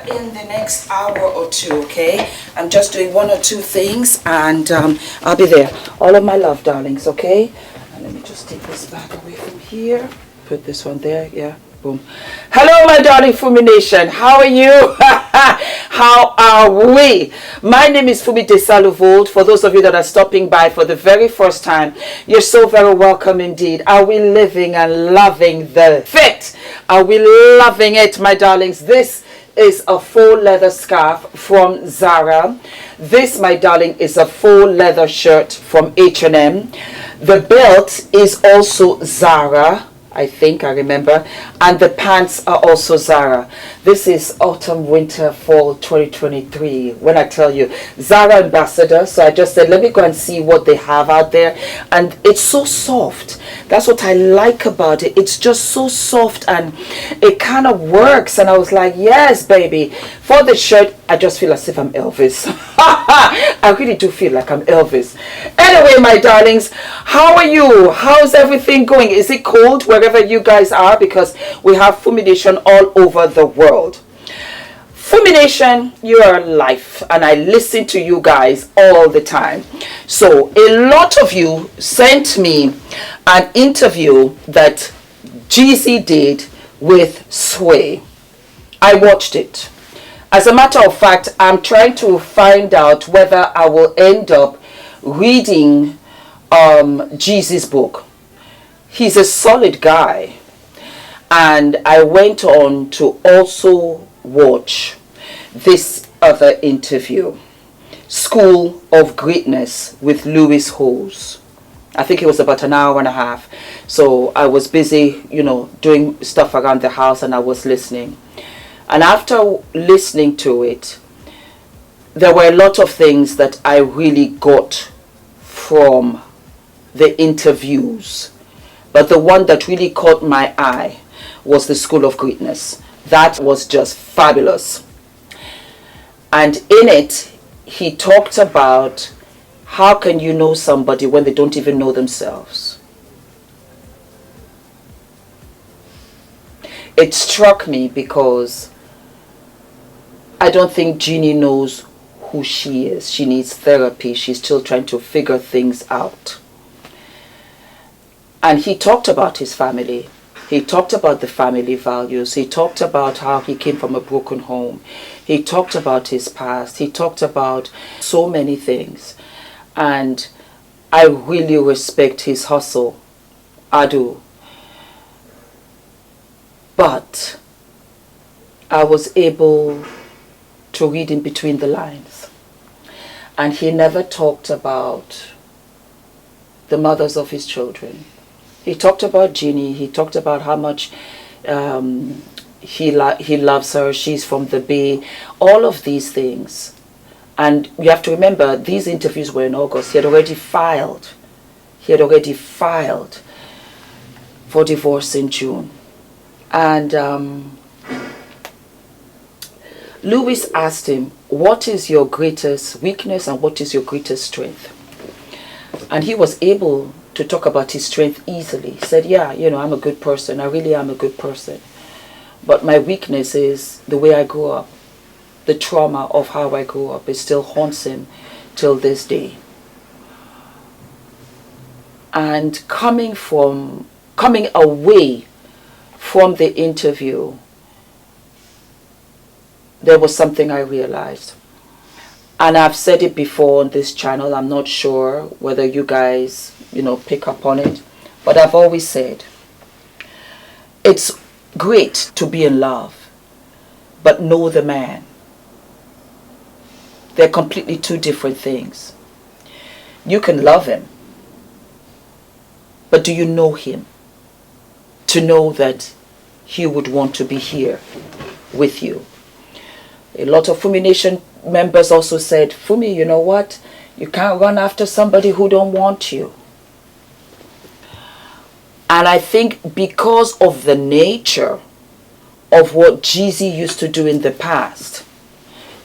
in the next hour or two, okay? I'm just doing one or two things, and I'll be there. All of my love, darlings, okay? And let me just take this bag away from here. Put this one there, yeah. Boom. Hello, my darling Fumi Nation. How are you? How are we? My name is Fumidesaluvold. For those of you that are stopping by for the very first time, you're so very welcome indeed. Are we living and loving the fit? Are we loving it, my darlings? This is a faux leather scarf from Zara. This, my darling, is a faux leather shirt from H&M. The belt is also Zara. I remember, and the pants are also Zara. This is autumn, winter, fall 2023. When I tell you, Zara ambassador, so I just said, let me go and see what they have out there. And it's so soft. That's what I like about it. It's just so soft and it kind of works. And I was like, yes, baby. For the shirt, I just feel as if I'm Elvis. I really do feel like I'm Elvis. Anyway, my darlings, how are you? How's everything going? Is it cold wherever you guys are? Because we have fumigation all over the world. Fumigation, you are life, and I listen to you guys all the time. So a lot of you sent me an interview that Jeezy did with Sway. I watched it. As a matter of fact, I'm trying to find out whether I will end up reading Jeezy's book. He's a solid guy. And I went on to also watch this other interview, School of Greatness with Louis Hose. I think it was about an hour and a half. So I was busy, doing stuff around the house, and I was listening. And after listening to it, there were a lot of things that I really got from the interviews. But the one that really caught my eye was the School of Greatness. That was just fabulous. And in it, he talked about how can you know somebody when they don't even know themselves. It struck me because I don't think Jeannie knows who she is. She needs therapy. She's still trying to figure things out. And he talked about his family. He talked about the family values. He talked about how he came from a broken home. He talked about his past. He talked about so many things. And I really respect his hustle. I do. But I was able to read in between the lines. And he never talked about the mothers of his children. He talked about Jeannie. He talked about how much he loves her. She's from the Bay. All of these things. And you have to remember, these interviews were in August. He had already filed. He had already filed for divorce in June. And Louis asked him, what is your greatest weakness and what is your greatest strength? And he was able to talk about his strength easily. He said, yeah, I'm a good person. I really am a good person. But my weakness is the way I grew up. The trauma of how I grew up. It still haunts him till this day. And coming away from the interview, there was something I realized. And I've said it before on this channel. I'm not sure whether you guys, pick up on it. But I've always said, it's great to be in love, but know the man. They're completely two different things. You can love him, but do you know him? To know that he would want to be here with you. A lot of Fumi Nation members also said, Fumi, you know what? You can't run after somebody who don't want you. And I think because of the nature of what Jeezy used to do in the past,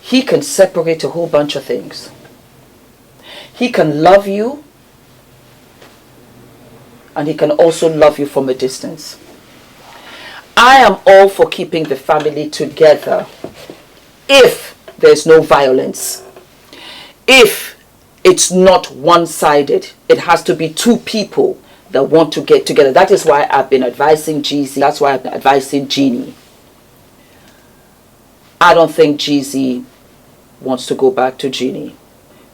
he can separate a whole bunch of things. He can love you, and he can also love you from a distance. I am all for keeping the family together if there's no violence, if it's not one-sided, it has to be two people that want to get together. That is why I've been advising Jeezy. That's why I've been advising Jeannie. I don't think Jeezy wants to go back to Jeannie.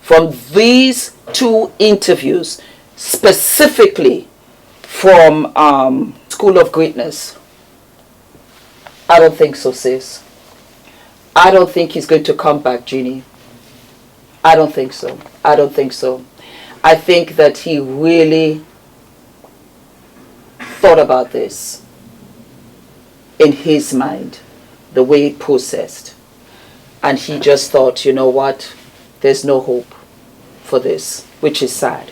From these two interviews, specifically from School of Greatness, I don't think so, sis. I don't think he's going to come back, Jeannie. I don't think so. I don't think so. I think that he really thought about this in his mind, the way it processed. And he just thought, you know what, there's no hope for this, which is sad.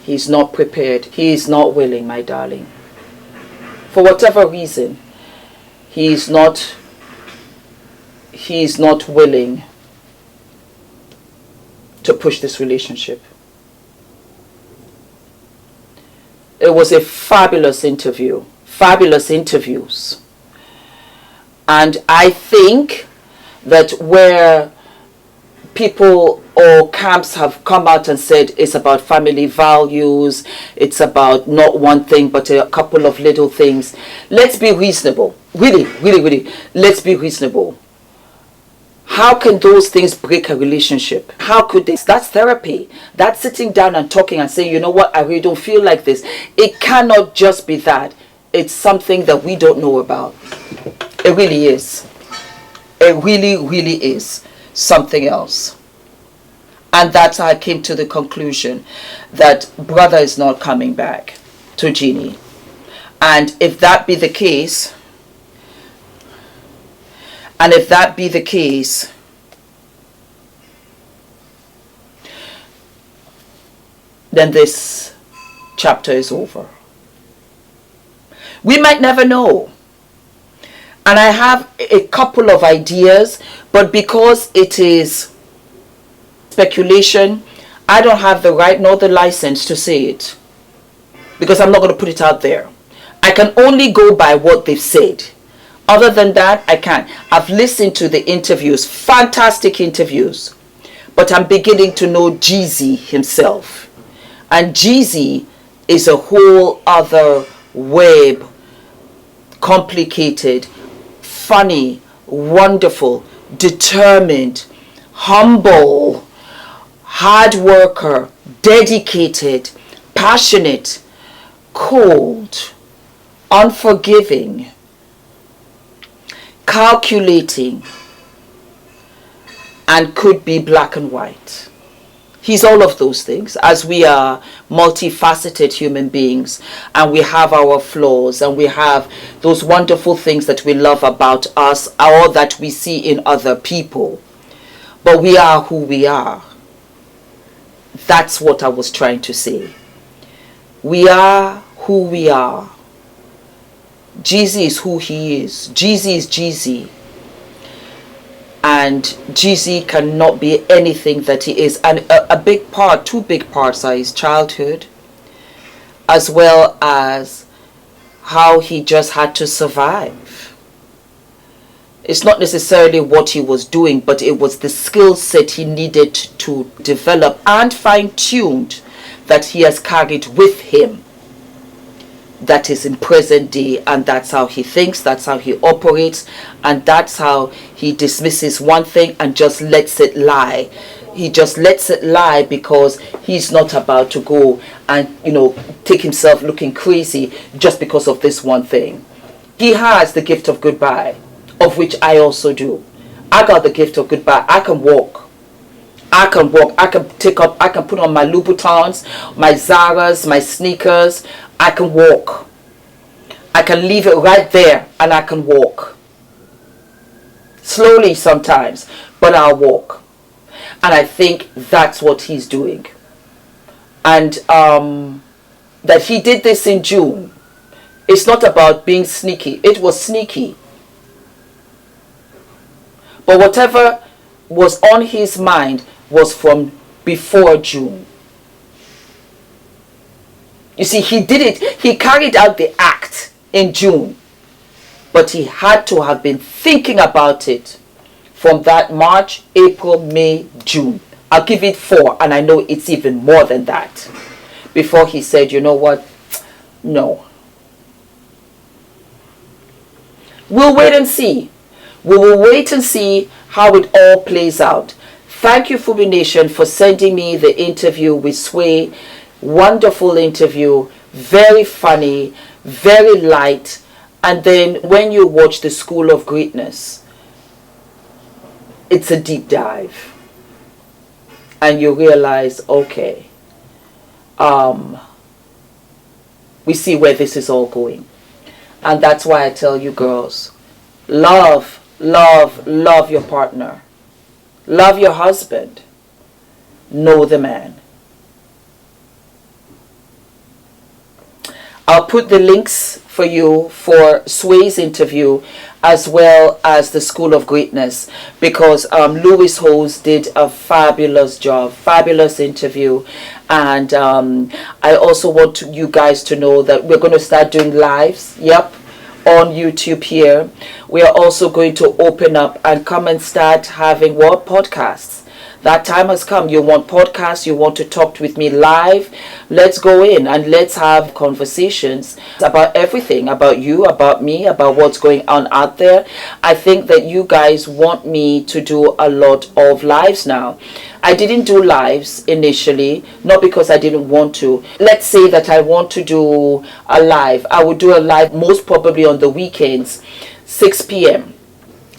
He's not prepared. He is not willing, my darling. For whatever reason, he's not willing to push this relationship. It was a fabulous interview, fabulous interviews. And I think that where people or camps have come out and said it's about family values, it's about not one thing but a couple of little things, let's be reasonable. Really, really, really, let's be reasonable. How can those things break a relationship? How could they? That's therapy. That's sitting down and talking and saying, you know what, I really don't feel like this. It cannot just be that. It's something that we don't know about. It really is. It really, really is something else. And that's how I came to the conclusion that brother is not coming back to Jeannie. And if that be the case, then this chapter is over. We might never know. And I have a couple of ideas, but because it is speculation, I don't have the right nor the license to say it, because I'm not going to put it out there. I can only go by what they've said. Other than that, I can't. I've listened to the interviews, fantastic interviews, but I'm beginning to know Jeezy himself. And Jeezy is a whole other web, complicated, funny, wonderful, determined, humble, hard worker, dedicated, passionate, cold, unforgiving, calculating, and could be black and white. He's all of those things, as we are multifaceted human beings, and we have our flaws, and we have those wonderful things that we love about us or that we see in other people. But we are who we are. That's what I was trying to say. We are who we are. Jeezy is who he is. Jeezy is Jeezy. And Jeezy cannot be anything that he is. And a big part, two big parts are his childhood, as well as how he just had to survive. It's not necessarily what he was doing, but it was the skill set he needed to develop and fine-tuned that he has carried with him. That is in present day, and that's how he thinks, that's how he operates, and that's how he dismisses one thing and just lets it lie. He just lets it lie because he's not about to go and, take himself looking crazy just because of this one thing. He has the gift of goodbye, of which I also do. I got the gift of goodbye. I can walk. I can put on my Louboutins, my Zaras, my sneakers. I can walk. I can leave it right there and I can walk. Slowly sometimes, but I'll walk. And I think that's what he's doing. And that he did this in June. It's not about being sneaky. It was sneaky. But whatever was on his mind was from before June. You see, he did it. He carried out the act in June. but he had to have been thinking about it from that March, April, May, June. I'll give it 4, and I know it's even more than that, before he said, you know what, no. We'll wait and see. We will wait and see how it all plays out. Thank you, Fumi Nation, for sending me the interview with Sway. Wonderful interview, very funny, very light. And then when you watch The School of Greatness, it's a deep dive. And you realize, okay, we see where this is all going. And that's why I tell you girls, love, love, love your partner. Love your husband. Know the man. I'll put the links for you for Sway's interview as well as The School of Greatness, because Louis Hose did a fabulous job, fabulous interview. And I also want you guys to know that we're going to start doing lives, on YouTube here. We are also going to open up and come and start having what? Podcasts. That time has come. You want podcasts, you want to talk with me live. Let's go in and let's have conversations about everything, about you, about me, about what's going on out there. I think that you guys want me to do a lot of lives now. I didn't do lives initially, not because I didn't want to. Let's say that I want to do a live. I would do a live most probably on the weekends, 6 p.m.,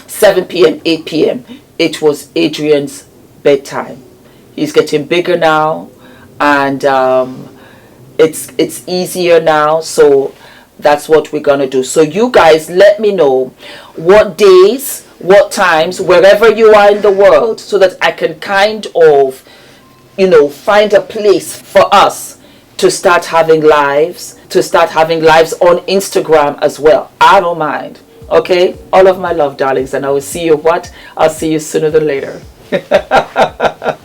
7 p.m., 8 p.m. It was Adrian's bedtime. He's getting bigger now, and it's easier now, so that's what we're gonna do. So you guys let me know what days, what times, wherever you are in the world, so that I can kind of find a place for us to start having lives, on Instagram as well. I don't mind. Okay, all of my love, darlings, and I will see you I'll see you sooner than later. I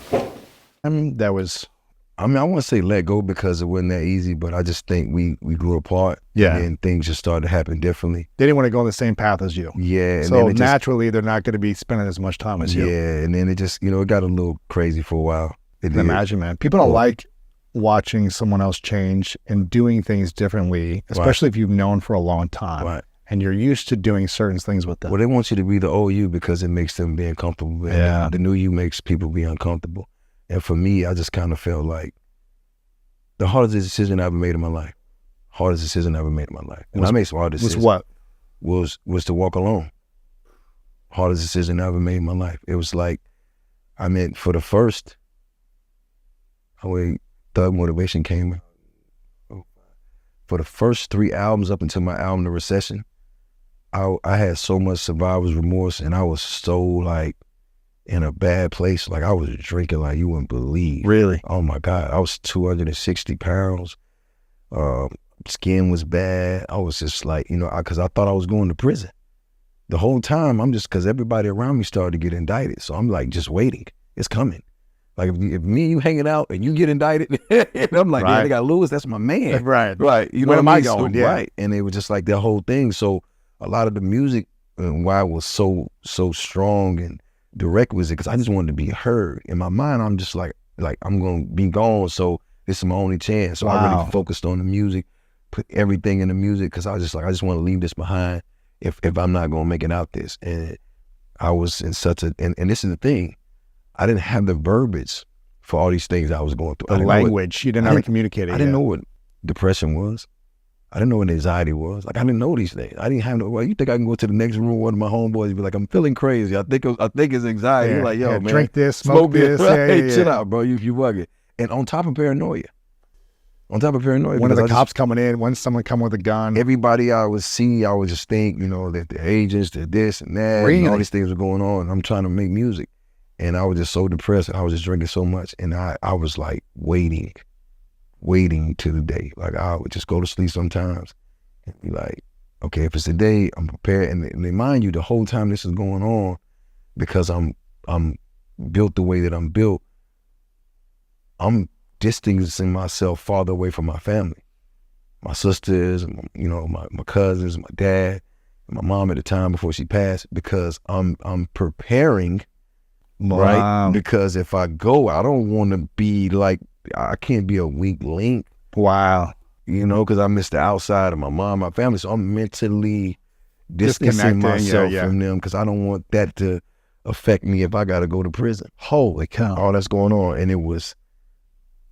wouldn't say let go because it wasn't that easy, but I just think we grew apart. Yeah. And things just started to happen differently. They didn't want to go on the same path as you. Yeah. And so naturally, they're not going to be spending as much time as you. Yeah. And then it just, it got a little crazy for a while. I can imagine, man. People don't like watching someone else change and doing things differently, especially if you've known for a long time. Right. And you're used to doing certain things with them. Well, they want you to be the old you because it makes them be uncomfortable. And the new you makes people be uncomfortable. And for me, I just kind of felt like the hardest decision I ever made in my life. And I made some hard decisions. What? Was to walk alone. Hardest decision I ever made in my life. It was like, for the first, Thug Motivation came in. For the first 3 albums up until my album, The Recession, I had so much survivor's remorse, and I was so in a bad place. I was drinking like you wouldn't believe. Really? Oh my God. I was 260 pounds. Skin was bad. I was just because I thought I was going to prison. The whole time, because everybody around me started to get indicted. So I'm just waiting. It's coming. If me and you hanging out and you get indicted, and I'm like, man, they got Lewis, that's my man. Right. You know Where am I so, going? Yeah. Right. And it was just the whole thing. So a lot of the music and why it was so strong and direct was it because I just wanted to be heard. In my mind, I'm just like I'm going to be gone. So this is my only chance. So I really focused on the music, put everything in the music because I was just I just want to leave this behind if I'm not going to make it out this. And I was in such and this is the thing. I didn't have the verbiage for all these things I was going through. The language, you didn't know how to communicate it. I didn't know what depression was. I didn't know what anxiety was. I didn't know these things. I didn't have no, you think I can go to the next room, one of my homeboys be like, I'm feeling crazy. I think it's anxiety. Yeah, You're like, yo, man. Drink this, smoke this. Right? Chill out, bro. You bugging. And on top of paranoia. One of the cops coming in, when someone come with a gun. Everybody I would see, I would just think, that the agents, the this and that, and all these things were going on. I'm trying to make music. And I was just so depressed. I was just drinking so much. And I was waiting to the day. I would just go to sleep sometimes and be like, okay, if it's a day, I'm prepared. And mind you, the whole time this is going on, because I'm built the way that I'm built, I'm distancing myself farther away from my family. My sisters, my cousins, my dad. my mom at the time before she passed, because I'm preparing, right? Because if I go, I don't want to be like, I can't be a weak link. Wow. You know, because I miss the outside of my mom, my family. So I'm mentally distancing myself from them, because I don't want that to affect me if I got to go to prison. Holy cow. All that's going on. And it was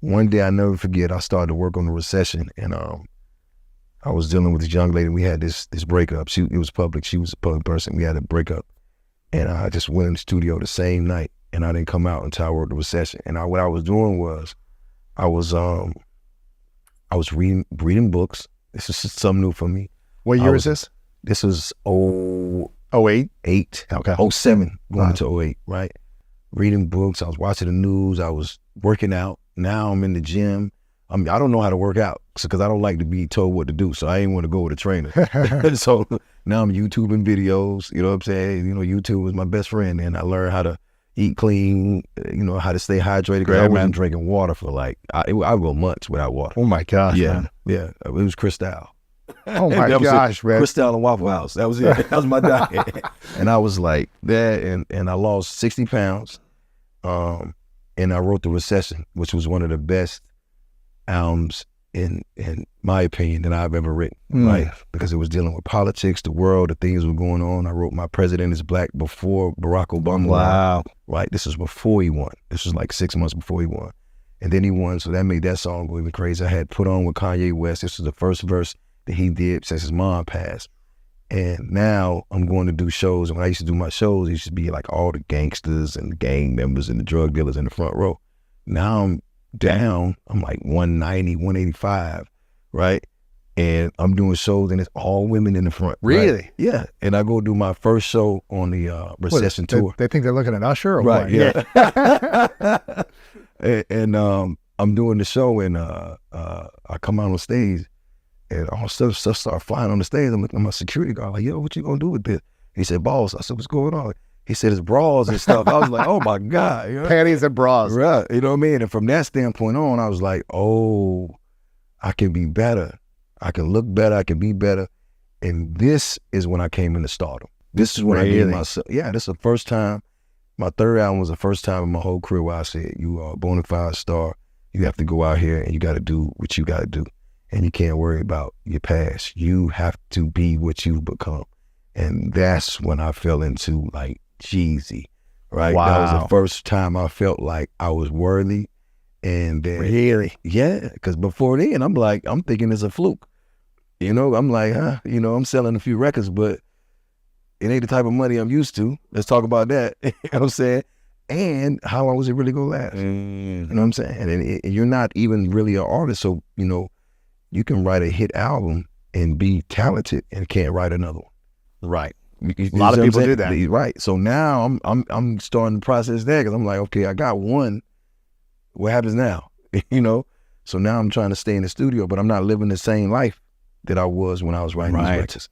one day I never forget, I started to work on the recession, and I was dealing with this young lady. We had this breakup. It was public. She was a public person. We had a breakup. And I just went in the studio the same night, and I didn't come out until I worked the recession. And what I was doing was, I was reading books. This is something new for me. What year is this? This was 08? 8. Okay. 07, going into 08, right? Reading books. I was watching the news. I was working out. Now I'm in the gym. I don't know how to work out because I don't like to be told what to do. So I ain't want to go with a trainer. So now I'm YouTubing videos. You know what I'm saying? You know, YouTube was my best friend, and I learned how to eat clean, you know, how to stay hydrated, because I wasn't drinking water for like, I go months without water. Oh my gosh, man. Yeah, it was Cristal. Oh my gosh, man. Cristal and Waffle House, that was it. That was my diet. And I was like that, and I lost 60 pounds, and I wrote The Recession, which was one of the best albums, in my opinion, that I've ever written, right? Because it was dealing with politics, the world, the things were going on. I wrote My President is Black before Barack Obama won, right? This is before he won. This was like 6 months before he won. And then he won, so that made that song go even crazy. I had Put On with Kanye West. This was the first verse that he did since his mom passed. And now I'm going to do shows, and when I used to do my shows, it used to be like all the gangsters and gang members and the drug dealers in the front row. Now I'm down, I'm like 190, 185, right? And I'm doing shows, and it's all women in the front. Really? Right? Yeah. And I go do my first show on the recession tour. They think they're looking at Usher, or right? What? Yeah. and I'm doing the show, and I come out on stage, and all stuff start flying on the stage. I'm looking at my security guard like, yo, what you gonna do with this? He said, boss. I said, what's going on? He said, it's bras and stuff. I was like, oh my God. You know? Panties and bras. Right. You know what I mean? And from that standpoint on, I was like, oh, I can be better. I can look better. I can be better. And this is when I came into stardom. This is when I gave myself, this is the first time, my third album was the first time in my whole career where I said, you are a bona fide star. You have to go out here and you got to do what you got to do. And you can't worry about your past. You have to be what you've become. And that's when I fell into like Jeezy, right? Wow. That was the first time I felt like I was worthy. And then, really? Yeah, because before then, I'm thinking it's a fluke. You know, I'm like, you know, I'm selling a few records, but it ain't the type of money I'm used to. Let's talk about that. You know what I'm saying? And how long was it really gonna last? You know what I'm saying? And you're not even really an artist, so, you know, you can write a hit album and be talented and can't write another one. Right. A lot of people do that. Right. So now I'm starting the process there, because I'm like, okay, I got one. What happens now? You know? So now I'm trying to stay in the studio, but I'm not living the same life that I was when I was writing these records.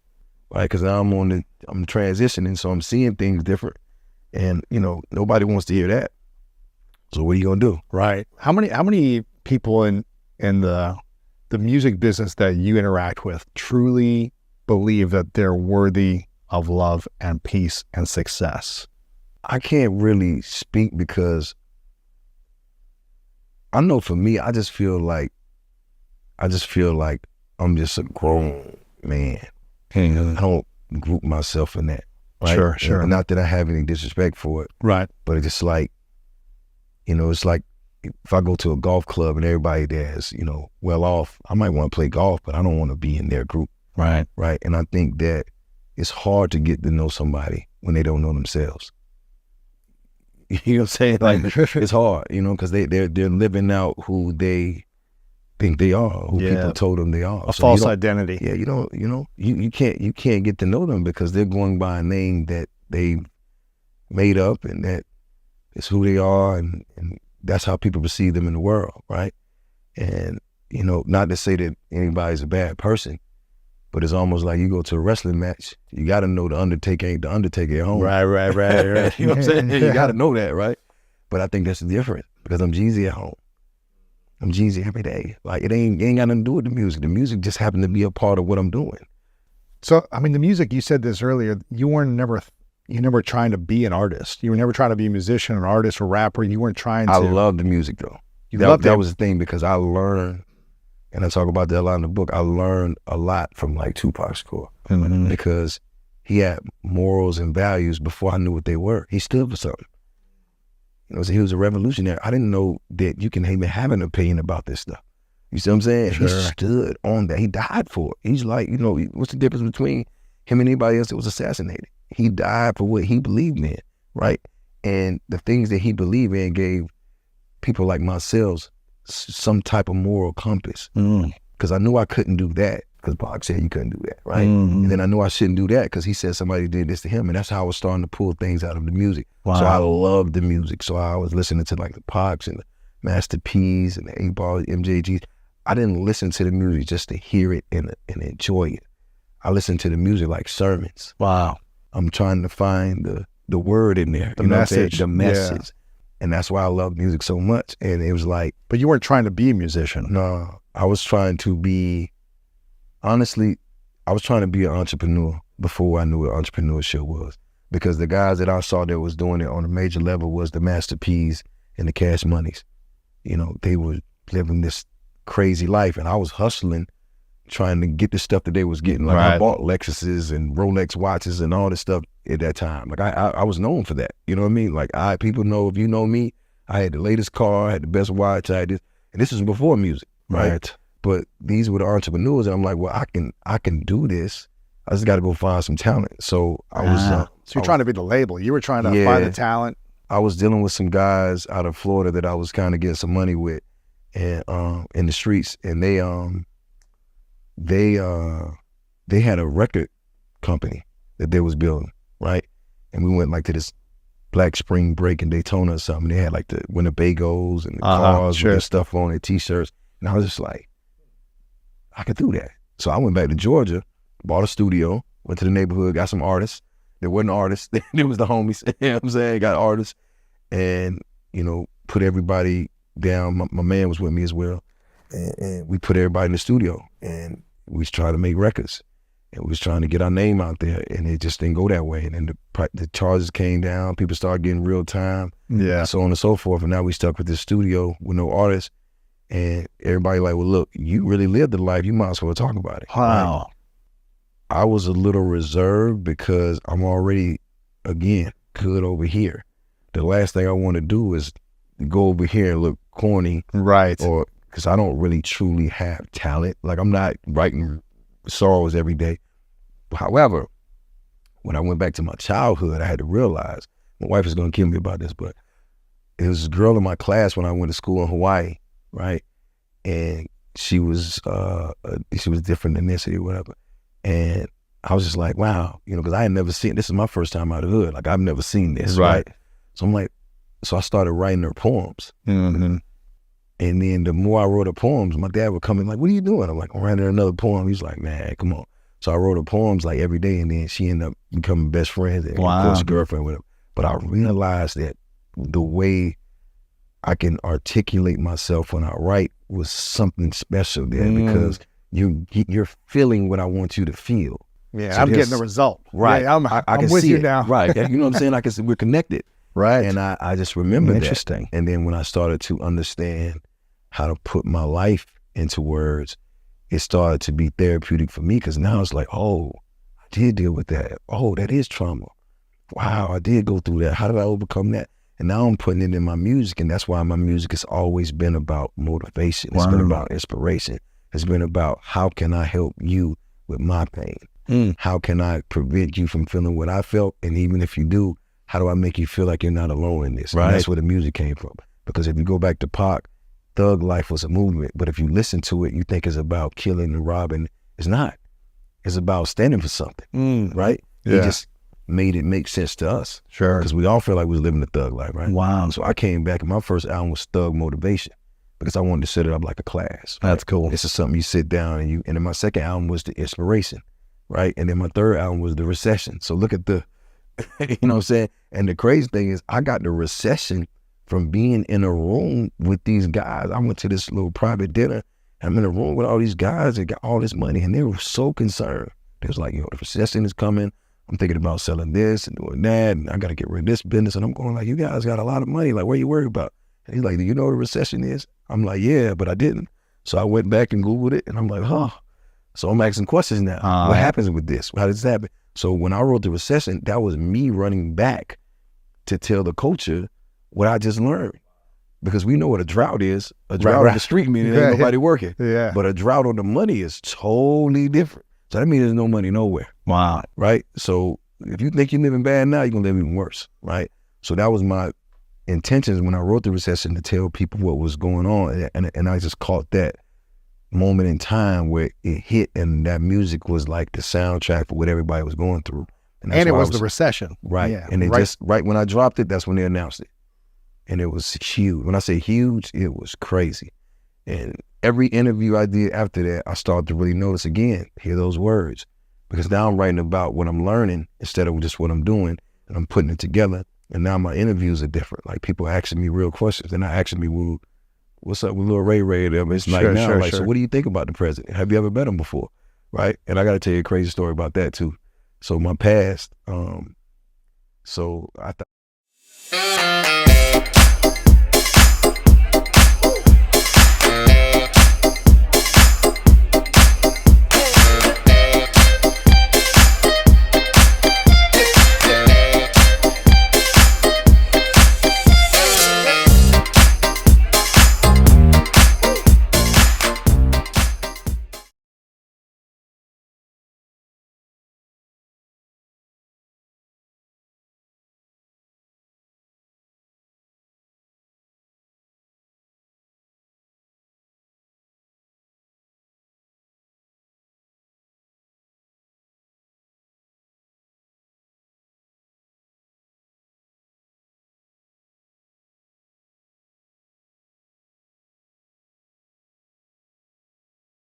Right. Because now I'm transitioning, so I'm seeing things different. And, you know, nobody wants to hear that. So what are you gonna do? Right. How many people in the music business that you interact with truly believe that they're worthy of love and peace and success? I can't really speak, because I know for me, I just feel like I'm just a grown man. I don't group myself in that. Right? Sure. And not that I have any disrespect for it. Right. But it's just like, you know, it's like if I go to a golf club and everybody there's, you know, well off, I might want to play golf, but I don't want to be in their group. Right. Right. And I think that it's hard to get to know somebody when they don't know themselves. You know what I'm saying? Like, it's hard, you know, because they're living out who they think they are, who people told them they are. A false identity. Yeah, you can't get to know them because they're going by a name that they made up, and that is who they are, and that's how people perceive them in the world, right? And, you know, not to say that anybody's a bad person, but it's almost like you go to a wrestling match, you got to know the Undertaker ain't the Undertaker at home. Right. You know what I'm saying? You got to know that, right? But I think that's different, because I'm Jeezy at home. I'm Jeezy every day. Like, it ain't got nothing to do with the music. The music just happened to be a part of what I'm doing. So, I mean, the music, you said this earlier, you never trying to be an artist. You were never trying to be a musician, an artist, or rapper. You weren't trying to. I love the music though. That was the thing, because I learned, and I talk about that a lot in the book, I learned a lot from like Tupac Shakur, because he had morals and values before I knew what they were. He stood for something. You know, so he was a revolutionary. I didn't know that you can even have an opinion about this stuff. You see what I'm saying? Sure. He stood on that. He died for it. He's like, you know, what's the difference between him and anybody else that was assassinated? He died for what he believed in, right? And the things that he believed in gave people like myself some type of moral compass. Because I knew I couldn't do that, because Pac said you couldn't do that, right? And then I knew I shouldn't do that because he said somebody did this to him, and that's how I was starting to pull things out of the music. Wow. So I loved the music. So I was listening to like the Pacs and the Master P's and the 8-Ball, MJGs. I didn't listen to the music just to hear it and enjoy it. I listened to the music like sermons. Wow. I'm trying to find the word in there. The message. The message. Yeah. And that's why I love music so much. And it was like... But you weren't trying to be a musician. No, I was trying to be... Honestly, I was trying to be an entrepreneur before I knew what entrepreneurship was. Because the guys that I saw that was doing it on a major level was the Master P's and the Cash Moneys. You know, they were living this crazy life, and I was hustling, trying to get the stuff that they was getting. Like I bought Lexuses and Rolex watches and all this stuff at that time. Like I was known for that. You know what I mean? Like people know, if you know me, I had the latest car, I had the best watch, I had this, and this was before music, right? But these were the entrepreneurs, and I'm like, well, I can do this. I just got to go find some talent. So I was. So you're trying to be the label. You were trying to find the talent. I was dealing with some guys out of Florida that I was kind of getting some money with, and in the streets, and they had a record company that they was building, right? And we went like to this Black Spring Break in Daytona or something. They had like the Winnebagos and the cars with their stuff on, their t-shirts, and I was just like, I could do that. So I went back to Georgia, bought a studio, went to the neighborhood, got some artists. There wasn't artists, there was the homies, you know what I'm saying? Got artists, and, you know, put everybody down. My man was with me as well. And we put everybody in the studio, and we was trying to make records, and we was trying to get our name out there, and it just didn't go that way. And then the charges came down, people started getting real time, so on and so forth. And now we stuck with this studio with no artists, and everybody like, well, look, you really lived the life, you might as well talk about it. Wow. Right? I was a little reserved because I'm already, again, good over here. The last thing I want to do is go over here and look corny. Right. Or because I don't really truly have talent. Like, I'm not writing songs every day. However, when I went back to my childhood, I had to realize, my wife is going to kill me about this, but it was a girl in my class when I went to school in Hawaii, right? And she was different ethnicity or whatever. And I was just like, wow, you know, because I had never seen, this is my first time out of the hood. Like, I've never seen this, right? So I'm like, so I started writing her poems. And then the more I wrote her poems, my dad would come in like, what are you doing? I'm like, I'm writing another poem. He's like, man, come on. So I wrote her poems like every day, and then she ended up becoming best friends and of course girlfriend with him. But I realized that the way I can articulate myself when I write was something special there, because you're feeling what I want you to feel. Yeah, so I'm getting the result. Right. Yeah, I can with see you it now. Right. You know what I'm saying? I can see we're connected. Right. And I just remember Interesting. that. And then when I started to understand how to put my life into words, it started to be therapeutic for me, because now it's like, oh, I did deal with that. Oh, that is trauma. Wow, I did go through that. How did I overcome that? And now I'm putting it in my music, and that's why my music has always been about motivation. It's been about inspiration. It's been about, how can I help you with my pain? How can I prevent you from feeling what I felt? And even if you do, how do I make you feel like you're not alone in this? Right. And that's where the music came from. Because if you go back to Pac, thug life was a movement. But if you listen to it, you think it's about killing and robbing. It's not. It's about standing for something, right? Yeah. He just made it make sense to us. Sure. Because we all feel like we was living the thug life, right? Wow. So I came back, and my first album was Thug Motivation, because I wanted to set it up like a class. Right? That's cool. This is something you sit down and then my second album was The Inspiration, right? And then my third album was The Recession. So look at the, you know what I'm saying? And the crazy thing is, I got the recession from being in a room with these guys. I went to this little private dinner, and I'm in a room with all these guys that got all this money, and they were so concerned They was like, you know, the recession is coming. I'm thinking about selling this and doing that, and I got to get rid of this business. And I'm going like, you guys got a lot of money. Like, what are you worried about? And he's like, do you know what a recession is? I'm like, yeah, but I didn't. So I went back and Googled it, and I'm like, huh. So I'm asking questions now. What happens with this? How does this happen? So when I wrote The Recession, that was me running back to tell the culture what I just learned. Because we know what a drought is. A drought on the street meaning ain't nobody working. Yeah. But a drought on the money is totally different. So that means there's no money nowhere. Wow. Right? So if you think you're living bad now, you're going to live even worse. Right? So that was my intentions when I wrote The Recession, to tell people what was going on. And I just caught that moment in time where it hit, and that music was like the soundtrack for what everybody was going through. And it was the recession. Right. Yeah, and it just, right when I dropped it, that's when they announced it. And it was huge. When I say huge, it was crazy. And every interview I did after that, I started to really notice again, hear those words. Because now I'm writing about what I'm learning instead of just what I'm doing, and I'm putting it together. And now my interviews are different. Like, people are asking me real questions. They're not asking me, well, what's up with Lil Ray Ray? It's like now, like, so what do you think about the president? Have you ever met him before? Right? And I got to tell you a crazy story about that too. So my past, so I thought,